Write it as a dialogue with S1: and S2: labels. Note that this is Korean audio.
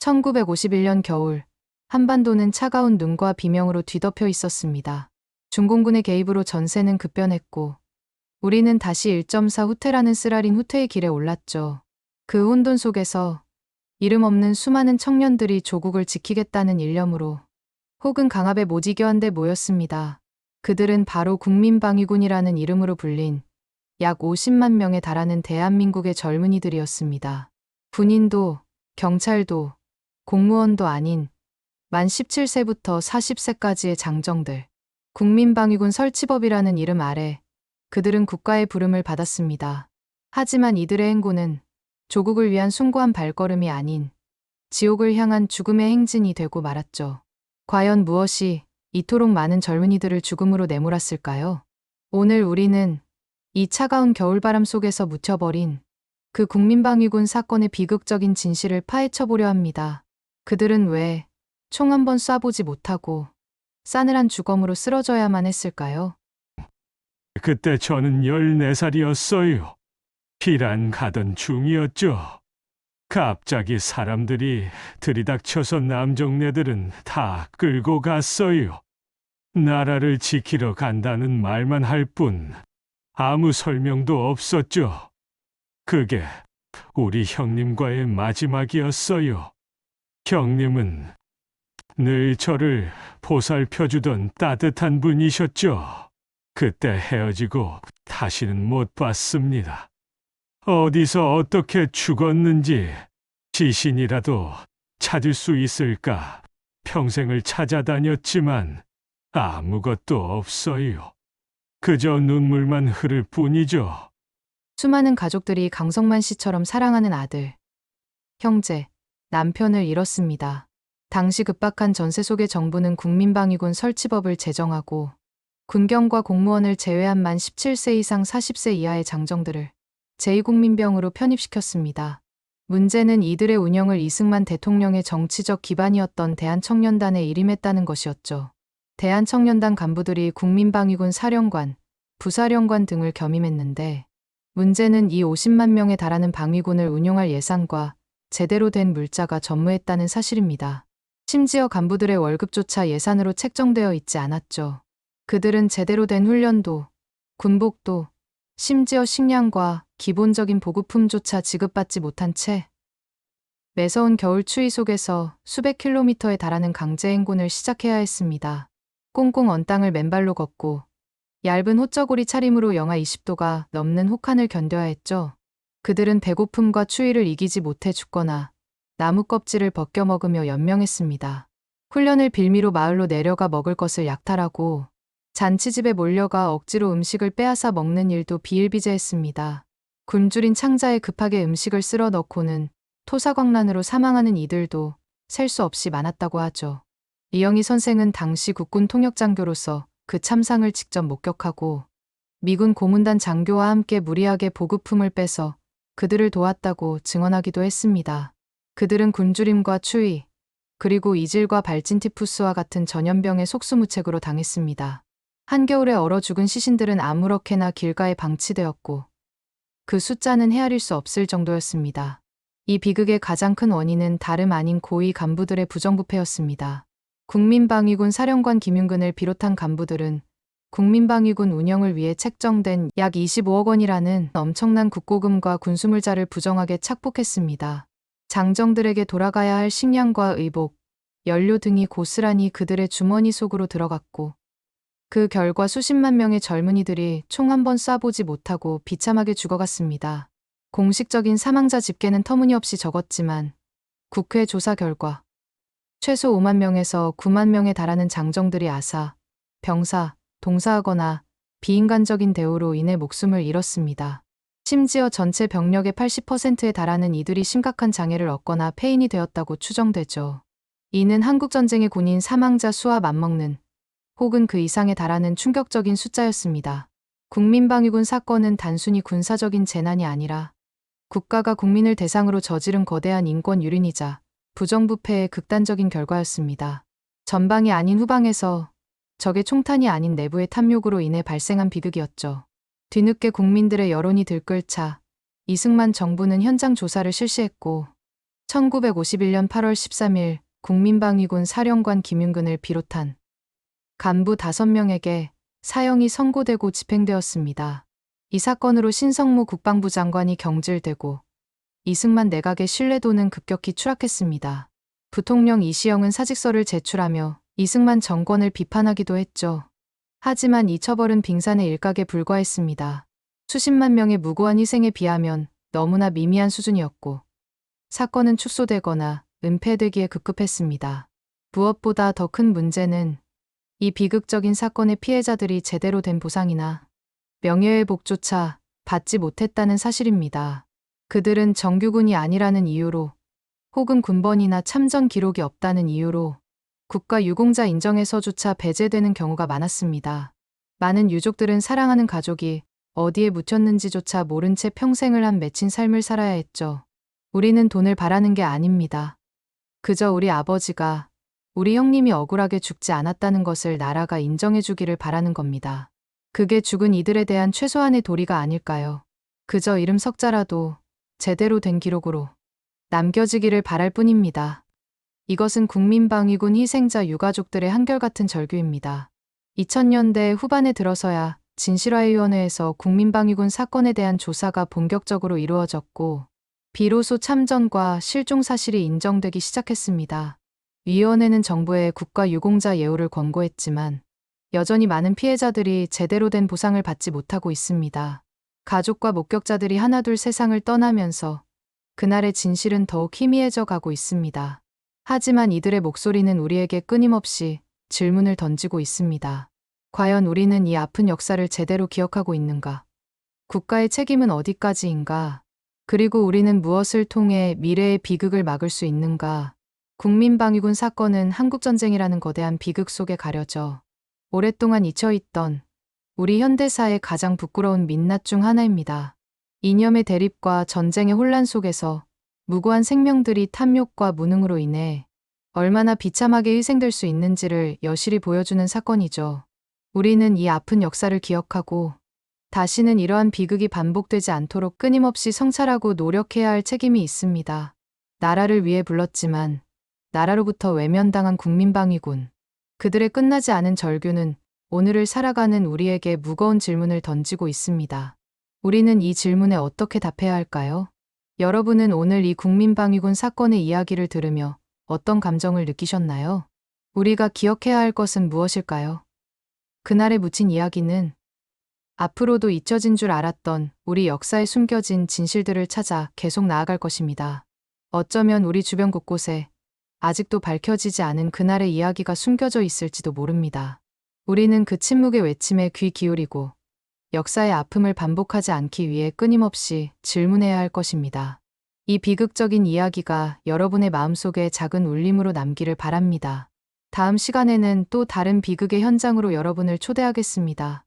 S1: 1951년 겨울, 한반도는 차가운 눈과 비명으로 뒤덮여 있었습니다. 중공군의 개입으로 전세는 급변했고, 우리는 다시 1.4 후퇴라는 쓰라린 후퇴의 길에 올랐죠. 그 혼돈 속에서 이름 없는 수많은 청년들이 조국을 지키겠다는 일념으로 혹은 강압에 못 이겨 한 데 모였습니다. 그들은 바로 국민방위군이라는 이름으로 불린 약 50만 명에 달하는 대한민국의 젊은이들이었습니다. 군인도, 경찰도, 공무원도 아닌 만 17세부터 40세까지의 장정들. 국민방위군 설치법이라는 이름 아래 그들은 국가의 부름을 받았습니다. 하지만 이들의 행보는 조국을 위한 숭고한 발걸음이 아닌 지옥을 향한 죽음의 행진이 되고 말았죠. 과연 무엇이 이토록 많은 젊은이들을 죽음으로 내몰았을까요? 오늘 우리는 이 차가운 겨울바람 속에서 묻혀버린 그 국민방위군 사건의 비극적인 진실을 파헤쳐보려 합니다. 그들은 왜 총 한 번 쏴보지 못하고 싸늘한 주검으로 쓰러져야만 했을까요?
S2: 그때 저는 14살이었어요. 피란 가던 중이었죠. 갑자기 사람들이 들이닥쳐서 남정네들은 다 끌고 갔어요. 나라를 지키러 간다는 말만 할 뿐 아무 설명도 없었죠. 그게 우리 형님과의 마지막이었어요. 형님은 늘 저를 보살펴주던 따뜻한 분이셨죠. 그때 헤어지고 다시는 못 봤습니다. 어디서 어떻게 죽었는지 지신이라도 찾을 수 있을까 평생을 찾아다녔지만 아무것도 없어요. 그저 눈물만 흐를 뿐이죠.
S1: 수많은 가족들이 강성만 씨처럼 사랑하는 아들, 형제, 남편을 잃었습니다. 당시 급박한 전세 속의 정부는 국민방위군 설치법을 제정하고 군경과 공무원을 제외한 만 17세 이상 40세 이하의 장정들을 제2국민병으로 편입시켰습니다. 문제는 이들의 운영을 이승만 대통령의 정치적 기반이었던 대한청년단에 일임했다는 것이었죠. 대한청년단 간부들이 국민방위군 사령관, 부사령관 등을 겸임했는데 문제는 이 50만 명에 달하는 방위군을 운용할 예산과 제대로 된 물자가 전무했다는 사실입니다. 심지어 간부들의 월급조차 예산으로 책정되어 있지 않았죠. 그들은 제대로 된 훈련도, 군복도, 심지어 식량과 기본적인 보급품조차 지급받지 못한 채 매서운 겨울 추위 속에서 수백 킬로미터에 달하는 강제행군을 시작해야 했습니다. 꽁꽁 언 땅을 맨발로 걷고 얇은 호쩌고리 차림으로 영하 20도가 넘는 혹한을 견뎌야 했죠. 그들은 배고픔과 추위를 이기지 못해 죽거나 나무 껍질을 벗겨 먹으며 연명했습니다. 훈련을 빌미로 마을로 내려가 먹을 것을 약탈하고 잔치집에 몰려가 억지로 음식을 빼앗아 먹는 일도 비일비재했습니다. 굶주린 창자에 급하게 음식을 쓸어 넣고는 토사광난으로 사망하는 이들도 셀 수 없이 많았다고 하죠. 이영희 선생은 당시 국군 통역장교로서 그 참상을 직접 목격하고 미군 고문단 장교와 함께 무리하게 보급품을 빼서 그들을 도왔다고 증언하기도 했습니다. 그들은 굶주림과 추위, 그리고 이질과 발진티푸스와 같은 전염병에 속수무책으로 당했습니다. 한겨울에 얼어 죽은 시신들은 아무렇게나 길가에 방치되었고 그 숫자는 헤아릴 수 없을 정도였습니다. 이 비극의 가장 큰 원인은 다름 아닌 고위 간부들의 부정부패였습니다. 국민방위군 사령관 김윤근을 비롯한 간부들은 국민방위군 운영을 위해 책정된 약 25억 원이라는 엄청난 국고금과 군수물자를 부정하게 착복했습니다. 장정들에게 돌아가야 할 식량과 의복, 연료 등이 고스란히 그들의 주머니 속으로 들어갔고 그 결과 수십만 명의 젊은이들이 총 한 번 쏴보지 못하고 비참하게 죽어갔습니다. 공식적인 사망자 집계는 터무니없이 적었지만 국회 조사 결과 최소 5만 명에서 9만 명에 달하는 장정들이 아사, 병사, 동사하거나 비인간적인 대우로 인해 목숨을 잃었습니다. 심지어 전체 병력의 80%에 달하는 이들이 심각한 장애를 얻거나 폐인이 되었다고 추정되죠. 이는 한국전쟁의 군인 사망자 수와 맞먹는 혹은 그 이상에 달하는 충격적인 숫자였습니다. 국민방위군 사건은 단순히 군사적인 재난이 아니라 국가가 국민을 대상으로 저지른 거대한 인권 유린이자 부정부패의 극단적인 결과였습니다. 전방이 아닌 후방에서 적의 총탄이 아닌 내부의 탐욕으로 인해 발생한 비극이었죠. 뒤늦게 국민들의 여론이 들끓자 이승만 정부는 현장 조사를 실시했고 1951년 8월 13일 국민방위군 사령관 김윤근을 비롯한 간부 5명에게 사형이 선고되고 집행되었습니다. 이 사건으로 신성무 국방부 장관이 경질되고 이승만 내각의 신뢰도는 급격히 추락했습니다. 부통령 이시영은 사직서를 제출하며 이승만 정권을 비판하기도 했죠. 하지만 이 처벌은 빙산의 일각에 불과했습니다. 수십만 명의 무고한 희생에 비하면 너무나 미미한 수준이었고 사건은 축소되거나 은폐되기에 급급했습니다. 무엇보다 더 큰 문제는 이 비극적인 사건의 피해자들이 제대로 된 보상이나 명예회복조차 받지 못했다는 사실입니다. 그들은 정규군이 아니라는 이유로 혹은 군번이나 참전 기록이 없다는 이유로 국가유공자 인정에서조차 배제되는 경우가 많았습니다. 많은 유족들은 사랑하는 가족이 어디에 묻혔는지조차 모른 채 평생을 한 맺힌 삶을 살아야 했죠. 우리는 돈을 바라는 게 아닙니다. 그저 우리 아버지가, 우리 형님이 억울하게 죽지 않았다는 것을 나라가 인정해 주기를 바라는 겁니다. 그게 죽은 이들에 대한 최소한의 도리가 아닐까요? 그저 이름 석자라도 제대로 된 기록으로 남겨지기를 바랄 뿐입니다. 이것은 국민방위군 희생자 유가족들의 한결같은 절규입니다. 2000년대 후반에 들어서야 진실화위원회에서 국민방위군 사건에 대한 조사가 본격적으로 이루어졌고 비로소 참전과 실종 사실이 인정되기 시작했습니다. 위원회는 정부에 국가유공자 예우를 권고했지만 여전히 많은 피해자들이 제대로 된 보상을 받지 못하고 있습니다. 가족과 목격자들이 하나둘 세상을 떠나면서 그날의 진실은 더욱 희미해져 가고 있습니다. 하지만 이들의 목소리는 우리에게 끊임없이 질문을 던지고 있습니다. 과연 우리는 이 아픈 역사를 제대로 기억하고 있는가? 국가의 책임은 어디까지인가? 그리고 우리는 무엇을 통해 미래의 비극을 막을 수 있는가? 국민방위군 사건은 한국전쟁이라는 거대한 비극 속에 가려져 오랫동안 잊혀있던 우리 현대사의 가장 부끄러운 민낯 중 하나입니다. 이념의 대립과 전쟁의 혼란 속에서 무고한 생명들이 탐욕과 무능으로 인해 얼마나 비참하게 희생될 수 있는지를 여실히 보여주는 사건이죠. 우리는 이 아픈 역사를 기억하고 다시는 이러한 비극이 반복되지 않도록 끊임없이 성찰하고 노력해야 할 책임이 있습니다. 나라를 위해 불렀지만 나라로부터 외면당한 국민방위군. 그들의 끝나지 않은 절규는 오늘을 살아가는 우리에게 무거운 질문을 던지고 있습니다. 우리는 이 질문에 어떻게 답해야 할까요? 여러분은 오늘 이 국민방위군 사건의 이야기를 들으며 어떤 감정을 느끼셨나요? 우리가 기억해야 할 것은 무엇일까요? 그날에 묻힌 이야기는 앞으로도 잊혀진 줄 알았던 우리 역사에 숨겨진 진실들을 찾아 계속 나아갈 것입니다. 어쩌면 우리 주변 곳곳에 아직도 밝혀지지 않은 그날의 이야기가 숨겨져 있을지도 모릅니다. 우리는 그 침묵의 외침에 귀 기울이고 역사의 아픔을 반복하지 않기 위해 끊임없이 질문해야 할 것입니다. 이 비극적인 이야기가 여러분의 마음속에 작은 울림으로 남기를 바랍니다. 다음 시간에는 또 다른 비극의 현장으로 여러분을 초대하겠습니다.